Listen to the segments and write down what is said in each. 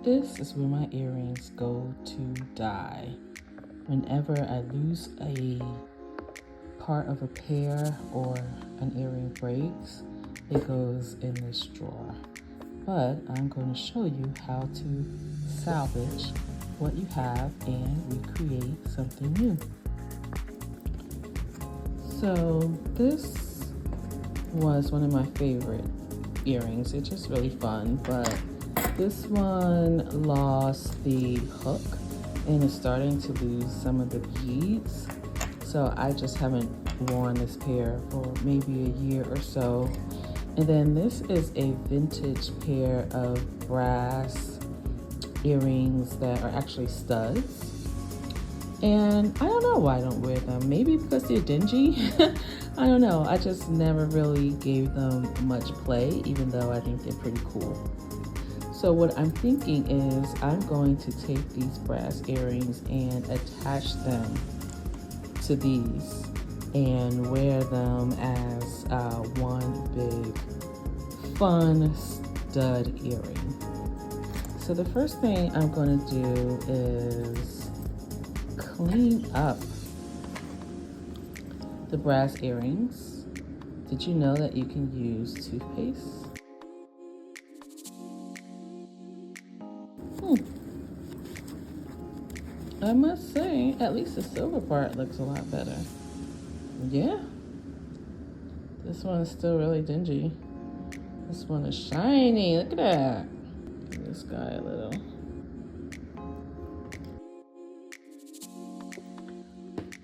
This is where my earrings go to die. Whenever I lose a part of a pair or an earring breaks, it goes in this drawer. But I'm going to show you how to salvage what you have and recreate something new. So this was one of my favorite earrings. It's just really fun, but this one lost the hook and is starting to lose some of the beads. So I just haven't worn this pair for maybe a year or so. And then this is a vintage pair of brass earrings that are actually studs. And I don't know why I don't wear them. Maybe because they're dingy. I don't know. I just never really gave them much play, even though I think they're pretty cool. So what I'm thinking is I'm going to take these brass earrings and attach them to these and wear them as one big fun stud earring. So the first thing I'm going to do is clean up the brass earrings. Did you know that you can use toothpaste? I must say, at least the silver part looks a lot better. Yeah. This one is still really dingy. This one is shiny. Look at that. Give this guy a little.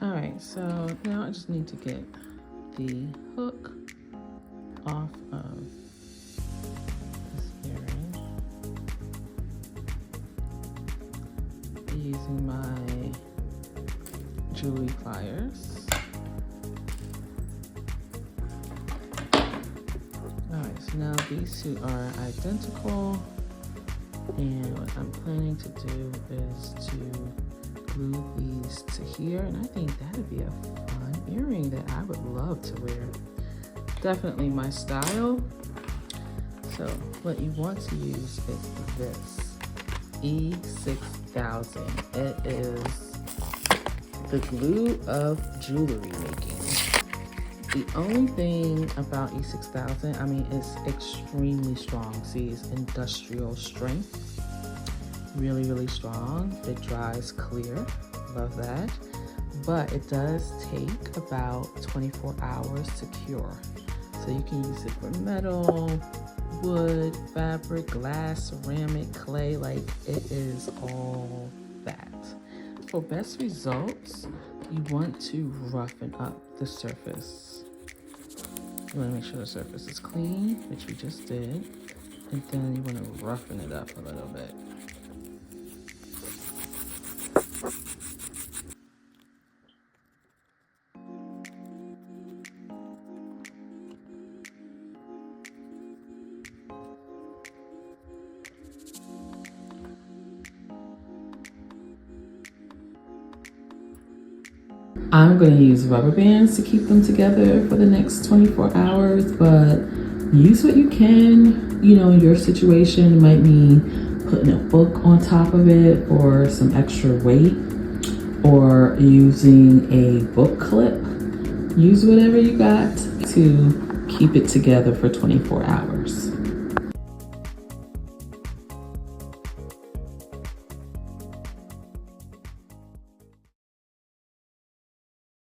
All right, so now I just need to get the hook off of this earring using my jewelry pliers. All right, so now these two are identical, and what I'm planning to do is to glue these to here, and I think that would be a fun earring that I would love to wear. Definitely my style. So what you want to use is this E6000. It is the glue of jewelry making. The only thing about E6000, I mean, it's extremely strong. See, it's industrial strength. Really, really strong. It dries clear. Love that. But it does take about 24 hours to cure. So you can use it for metal, wood, fabric, glass, ceramic, clay. Like, it is all that. For best results, you want to roughen up the surface. You want to make sure the surface is clean, which we just did. And then you want to roughen it up a little bit. I'm going to use rubber bands to keep them together for the next 24 hours, but use what you can. You know, your situation might mean putting a book on top of it for some extra weight, or using a book clip. Use whatever you got to keep it together for 24 hours.